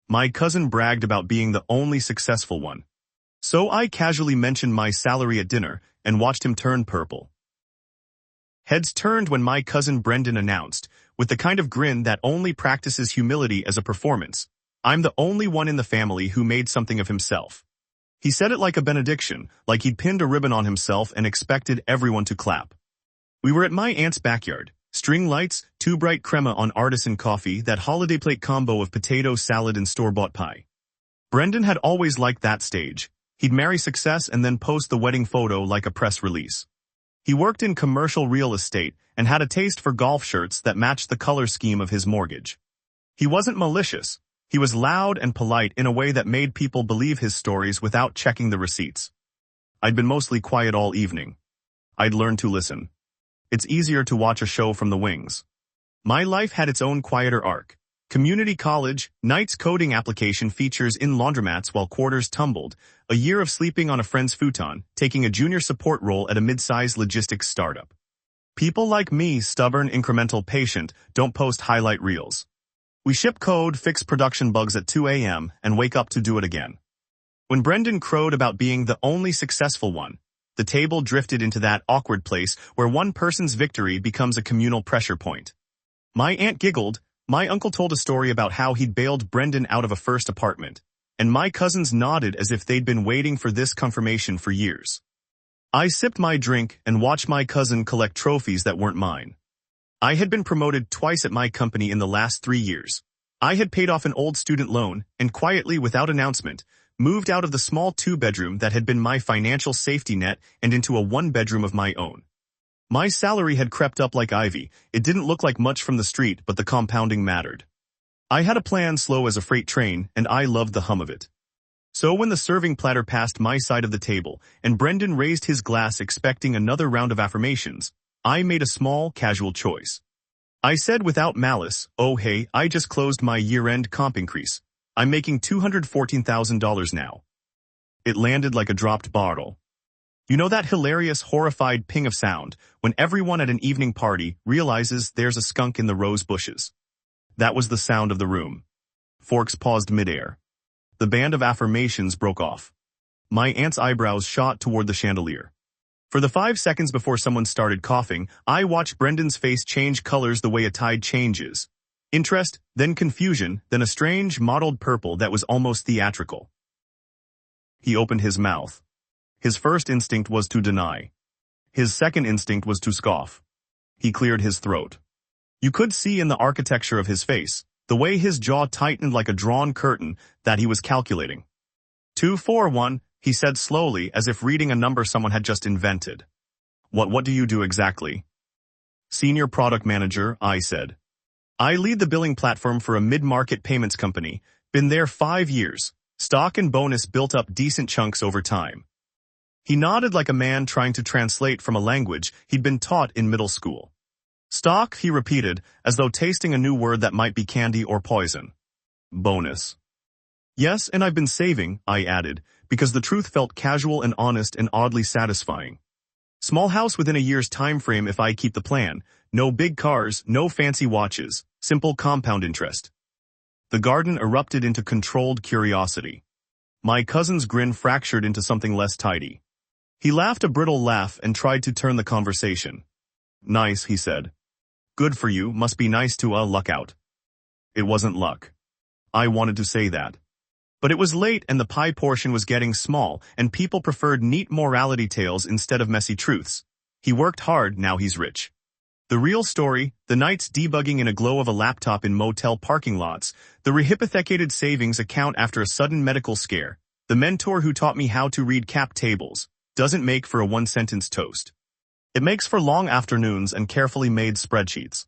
My cousin bragged about being the only successful one. So I casually mentioned my salary at dinner and watched him turn purple. Heads turned when my cousin Brendan announced, with the kind of grin that only practices humility as a performance, "I'm the only one in the family who made something of himself." He said it like a benediction, like he'd pinned a ribbon on himself and expected everyone to clap. We were at my aunt's backyard. String lights, two bright crema on artisan coffee, that holiday plate combo of potato salad and store-bought pie. Brendan had always liked that stage. He'd marry success and then post the wedding photo like a press release. He worked in commercial real estate and had a taste for golf shirts that matched the color scheme of his mortgage. He wasn't malicious. He was loud and polite in a way that made people believe his stories without checking the receipts. I'd been mostly quiet all evening. I'd learned to listen. It's easier to watch a show from the wings. My life had its own quieter arc. Community college, nights coding application features in laundromats while quarters tumbled, a year of sleeping on a friend's futon, taking a junior support role at a mid-sized logistics startup. People like me, stubborn, incremental, patient, don't post highlight reels. We ship code, fix production bugs at 2 a.m., and wake up to do it again. When Brendan crowed about being the only successful one, the table drifted into that awkward place where one person's victory becomes a communal pressure point. My aunt giggled. My uncle told a story about how he'd bailed Brendan out of a first apartment, and my cousins nodded as if they'd been waiting for this confirmation for years. I sipped my drink and watched my cousin collect trophies that weren't mine. I had been promoted twice at my company in the last 3 years. I had paid off an old student loan and quietly, without announcement, moved out of the small 2-bedroom that had been my financial safety net and into a 1-bedroom of my own. My salary had crept up like ivy. It didn't look like much from the street, but the compounding mattered. I had a plan slow as a freight train, and I loved the hum of it. So when the serving platter passed my side of the table, and Brendan raised his glass expecting another round of affirmations, I made a small, casual choice. I said without malice, "Oh hey, I just closed my year-end comp increase. I'm making $214,000 now." It landed like a dropped bottle. You know that hilarious, horrified ping of sound when everyone at an evening party realizes there's a skunk in the rose bushes? That was the sound of the room. Forks paused midair. The band of affirmations broke off. My aunt's eyebrows shot toward the chandelier. For the 5 seconds before someone started coughing, I watched Brendan's face change colors the way a tide changes. Interest, then confusion, then a strange, mottled purple that was almost theatrical. He opened his mouth. His first instinct was to deny. His second instinct was to scoff. He cleared his throat. You could see in the architecture of his face, the way his jaw tightened like a drawn curtain, that he was calculating. 241, he said slowly, as if reading a number someone had just invented. What do you do exactly? Senior product manager, I said. I lead the billing platform for a mid-market payments company. Been there 5 years. Stock and bonus built up decent chunks over time. He nodded like a man trying to translate from a language he'd been taught in middle school. Stock, he repeated, as though tasting a new word that might be candy or poison. Bonus. Yes, and I've been saving, I added, because the truth felt casual and honest and oddly satisfying. Small house within a year's time frame if I keep the plan. No big cars, no fancy watches, simple compound interest. The garden erupted into controlled curiosity. My cousin's grin fractured into something less tidy. He laughed a brittle laugh and tried to turn the conversation. Nice, he said. Good for you, must be nice to luck out. It wasn't luck. I wanted to say that. But it was late and the pie portion was getting small, and people preferred neat morality tales instead of messy truths. He worked hard, now he's rich. The real story, the nights debugging in a glow of a laptop in motel parking lots, the rehypothecated savings account after a sudden medical scare, the mentor who taught me how to read cap tables, doesn't make for a one-sentence toast. It makes for long afternoons and carefully made spreadsheets.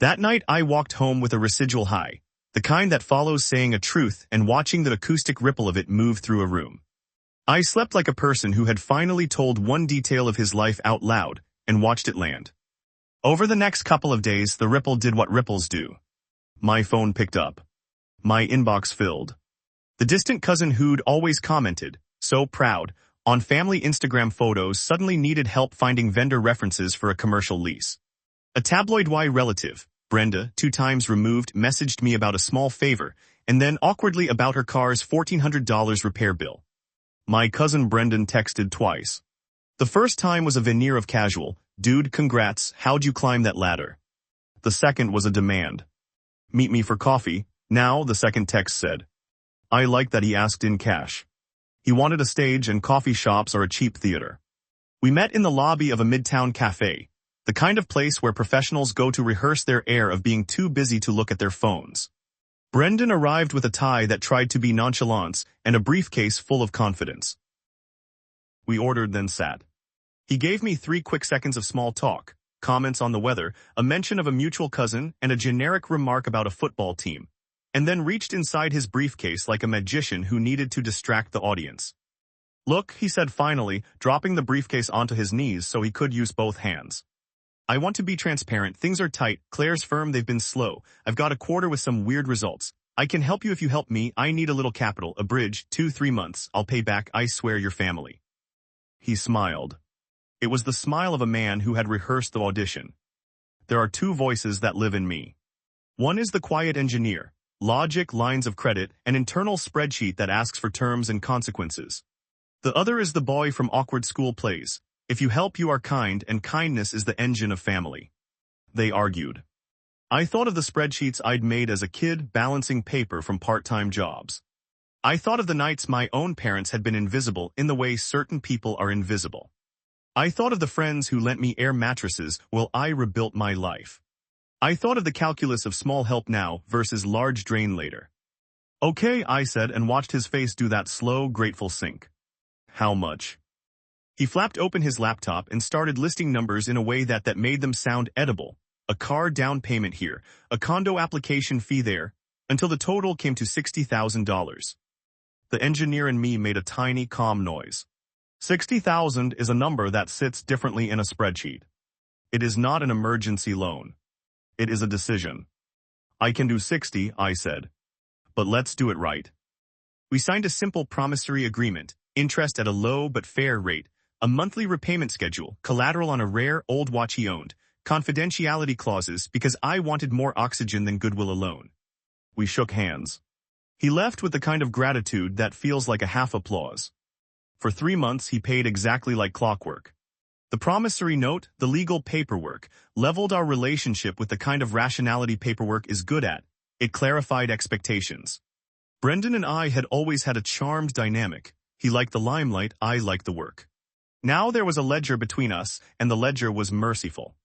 That night I walked home with a residual high, the kind that follows saying a truth and watching the acoustic ripple of it move through a room. I slept like a person who had finally told one detail of his life out loud and watched it land. Over the next couple of days, the ripple did what ripples do. My phone picked up. My inbox filled. The distant cousin who'd always commented, so proud, on family Instagram photos suddenly needed help finding vendor references for a commercial lease. A tabloid Y relative, Brenda, 2 times removed, messaged me about a small favor, and then awkwardly about her car's $1,400 repair bill. My cousin Brendan texted twice. The first time was a veneer of casual, "Dude, congrats, how'd you climb that ladder?" The second was a demand. "Meet me for coffee." Now, the second text said. I liked that he asked in cash. He wanted a stage, and coffee shops are a cheap theater. We met in the lobby of a midtown cafe, the kind of place where professionals go to rehearse their air of being too busy to look at their phones. Brendan arrived with a tie that tried to be nonchalant and a briefcase full of confidence. We ordered, then sat. He gave me 3 quick seconds of small talk, comments on the weather, a mention of a mutual cousin, and a generic remark about a football team, and then reached inside his briefcase like a magician who needed to distract the audience. "Look," he said finally, dropping the briefcase onto his knees so he could use both hands. "I want to be transparent. Things are tight. Claire's firm, they've been slow. I've got a quarter with some weird results. I can help you if you help me. I need a little capital, a bridge, 2-3 months. I'll pay back, I swear, your family." He smiled. It was the smile of a man who had rehearsed the audition. There are 2 voices that live in me. One is the quiet engineer, logic, lines of credit, an internal spreadsheet that asks for terms and consequences. The other is the boy from awkward school plays. If you help, you are kind, and kindness is the engine of family. They argued. I thought of the spreadsheets I'd made as a kid, balancing paper from part-time jobs. I thought of the nights my own parents had been invisible in the way certain people are invisible. I thought of the friends who lent me air mattresses while I rebuilt my life. I thought of the calculus of small help now versus large drain later. "Okay," I said, and watched his face do that slow, grateful sink. "How much?" He flapped open his laptop and started listing numbers in a way that made them sound edible. A car down payment here, a condo application fee there, until the total came to $60,000. The engineer and me made a tiny, calm noise. 60,000 is a number that sits differently in a spreadsheet. It is not an emergency loan. It is a decision. "I can do 60, I said. "But let's do it right." We signed a simple promissory agreement, interest at a low but fair rate, a monthly repayment schedule, collateral on a rare old watch he owned, confidentiality clauses because I wanted more oxygen than goodwill alone. We shook hands. He left with the kind of gratitude that feels like a half applause. For 3 months he paid exactly like clockwork. The promissory note, the legal paperwork, leveled our relationship with the kind of rationality paperwork is good at. It clarified expectations. Brendan and I had always had a charmed dynamic. He liked the limelight, I liked the work. Now there was a ledger between us, and the ledger was merciful.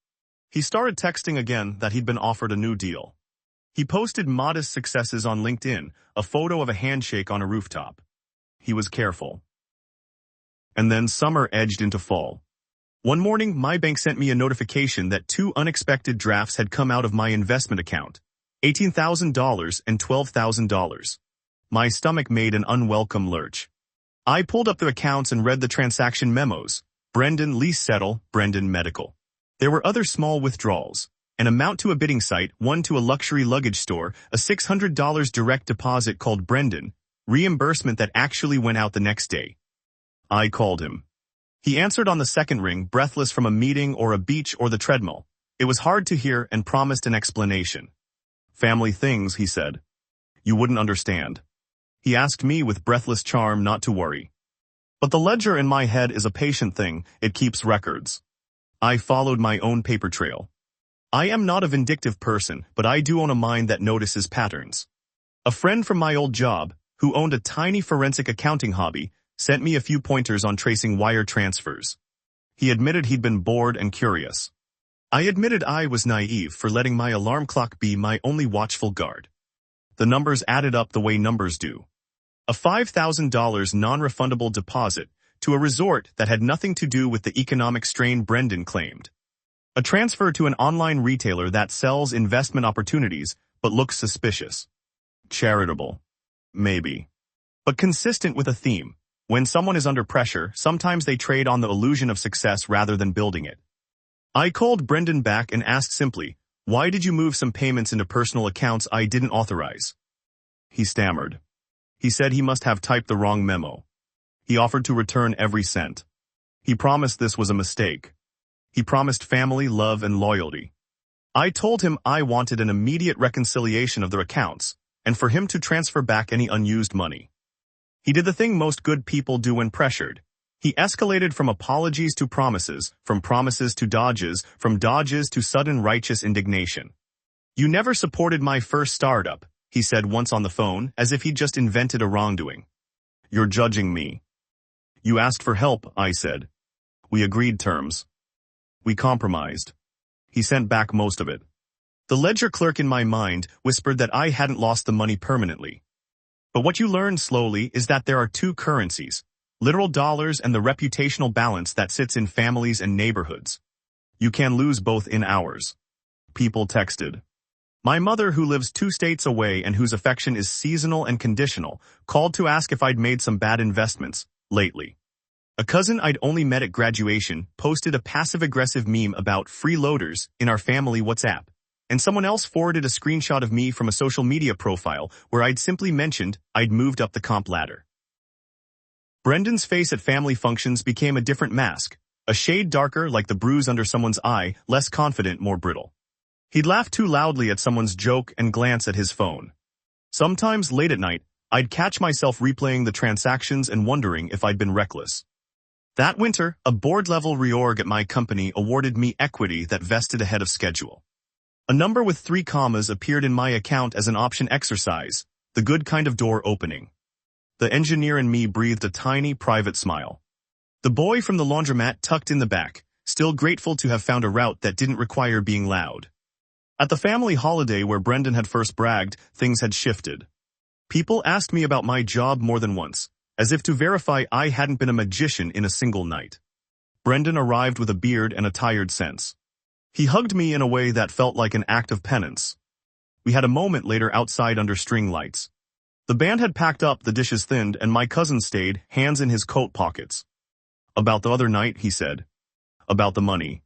He started texting again that he'd been offered a new deal. He posted modest successes on LinkedIn, a photo of a handshake on a rooftop. He was careful. And then summer edged into fall. One morning, my bank sent me a notification that 2 unexpected drafts had come out of my investment account, $18,000 and $12,000. My stomach made an unwelcome lurch. I pulled up the accounts and read the transaction memos. Brendan lease settle, Brendan medical. There were other small withdrawals, an amount to a bidding site, one to a luxury luggage store, a $600 direct deposit called Brendan, reimbursement that actually went out the next day. I called him. He answered on the second ring, breathless from a meeting or a beach or the treadmill. It was hard to hear and promised an explanation. "Family things," he said. "You wouldn't understand." He asked me with breathless charm not to worry. But the ledger in my head is a patient thing, it keeps records. I followed my own paper trail. I am not a vindictive person, but I do own a mind that notices patterns. A friend from my old job, who owned a tiny forensic accounting hobby, sent me a few pointers on tracing wire transfers. He admitted he'd been bored and curious. I admitted I was naive for letting my alarm clock be my only watchful guard. The numbers added up the way numbers do. A $5,000 non-refundable deposit to a resort that had nothing to do with the economic strain Brendan claimed. A transfer to an online retailer that sells investment opportunities but looks suspicious. Charitable. Maybe. But consistent with a theme. When someone is under pressure, sometimes they trade on the illusion of success rather than building it. I called Brendan back and asked simply, "Why did you move some payments into personal accounts I didn't authorize?" He stammered. He said he must have typed the wrong memo. He offered to return every cent. He promised this was a mistake. He promised family, love, and loyalty. I told him I wanted an immediate reconciliation of their accounts, and for him to transfer back any unused money. He did the thing most good people do when pressured. He escalated from apologies to promises, from promises to dodges, from dodges to sudden righteous indignation. "You never supported my first startup," he said once on the phone, as if he'd just invented a wrongdoing. "You're judging me." "You asked for help," I said. "We agreed terms. We compromised." He sent back most of it. The ledger clerk in my mind whispered that I hadn't lost the money permanently. But what you learn slowly is that there are two currencies, literal dollars and the reputational balance that sits in families and neighborhoods. You can lose both in hours. People texted. My mother, who lives 2 states away and whose affection is seasonal and conditional, called to ask if I'd made some bad investments lately. A cousin I'd only met at graduation posted a passive-aggressive meme about freeloaders in our family WhatsApp, and someone else forwarded a screenshot of me from a social media profile where I'd simply mentioned I'd moved up the comp ladder. Brendan's face at family functions became a different mask, a shade darker like the bruise under someone's eye, less confident, more brittle. He'd laugh too loudly at someone's joke and glance at his phone. Sometimes late at night, I'd catch myself replaying the transactions and wondering if I'd been reckless. That winter, a board-level reorg at my company awarded me equity that vested ahead of schedule. A number with 3 commas appeared in my account as an option exercise, the good kind of door opening. The engineer in me breathed a tiny, private smile. The boy from the laundromat tucked in the back, still grateful to have found a route that didn't require being loud. At the family holiday where Brendan had first bragged, things had shifted. People asked me about my job more than once, as if to verify I hadn't been a magician in a single night. Brendan arrived with a beard and a tired sense. He hugged me in a way that felt like an act of penance. We had a moment later outside under string lights. The band had packed up, the dishes thinned, and my cousin stayed, hands in his coat pockets. "About the other night," he said. "About the money."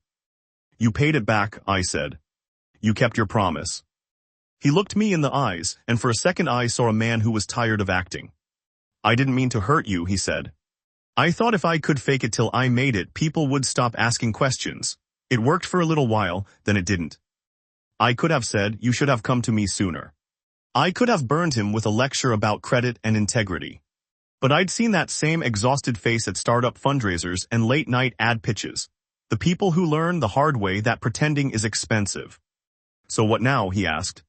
"You paid it back," I said. "You kept your promise." He looked me in the eyes, and for a second I saw a man who was tired of acting. "I didn't mean to hurt you," he said. "I thought if I could fake it till I made it, people would stop asking questions. It worked for a little while, then it didn't." I could have said, "You should have come to me sooner." I could have burned him with a lecture about credit and integrity. But I'd seen that same exhausted face at startup fundraisers and late-night ad pitches. The people who learn the hard way that pretending is expensive. "So what now?" he asked.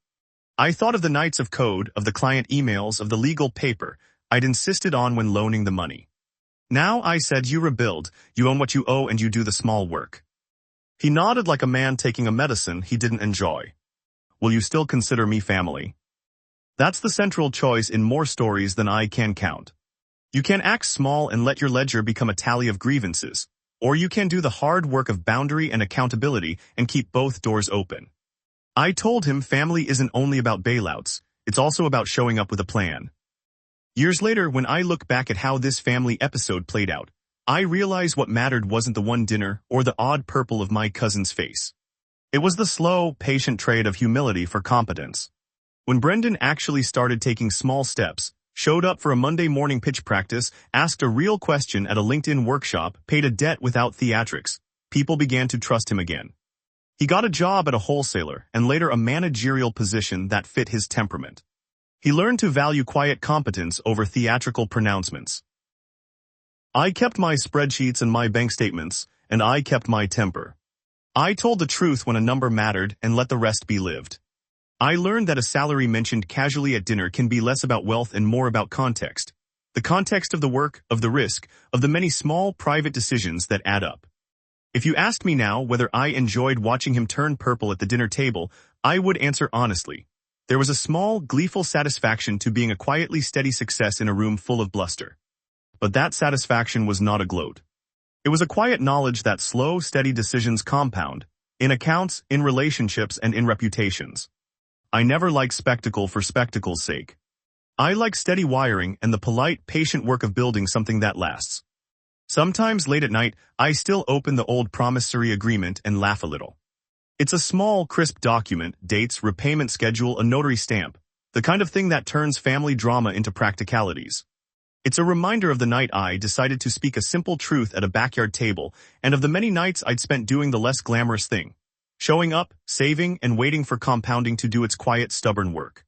I thought of the nights of code, of the client emails, of the legal paper I'd insisted on when loaning the money. "Now," I said, "you rebuild, you own what you owe, and you do the small work." He nodded like a man taking a medicine he didn't enjoy. "Will you still consider me family?" That's the central choice in more stories than I can count. You can act small and let your ledger become a tally of grievances, or you can do the hard work of boundary and accountability and keep both doors open. I told him family isn't only about bailouts, it's also about showing up with a plan. Years later, when I look back at how this family episode played out, I realize what mattered wasn't the one dinner or the odd purple of my cousin's face. It was the slow, patient trade of humility for competence. When Brendan actually started taking small steps, showed up for a Monday morning pitch practice, asked a real question at a LinkedIn workshop, paid a debt without theatrics, people began to trust him again. He got a job at a wholesaler and later a managerial position that fit his temperament. He learned to value quiet competence over theatrical pronouncements. I kept my spreadsheets and my bank statements, and I kept my temper. I told the truth when a number mattered and let the rest be lived. I learned that a salary mentioned casually at dinner can be less about wealth and more about context. The context of the work, of the risk, of the many small private decisions that add up. If you asked me now whether I enjoyed watching him turn purple at the dinner table, I would answer honestly. There was a small, gleeful satisfaction to being a quietly steady success in a room full of bluster. But that satisfaction was not a gloat. It was a quiet knowledge that slow, steady decisions compound, in accounts, in relationships, and in reputations. I never liked spectacle for spectacle's sake. I like steady wiring and the polite, patient work of building something that lasts. Sometimes late at night, I still open the old promissory agreement and laugh a little. It's a small, crisp document, dates, repayment schedule, a notary stamp, the kind of thing that turns family drama into practicalities. It's a reminder of the night I decided to speak a simple truth at a backyard table, and of the many nights I'd spent doing the less glamorous thing. Showing up, saving, and waiting for compounding to do its quiet, stubborn work.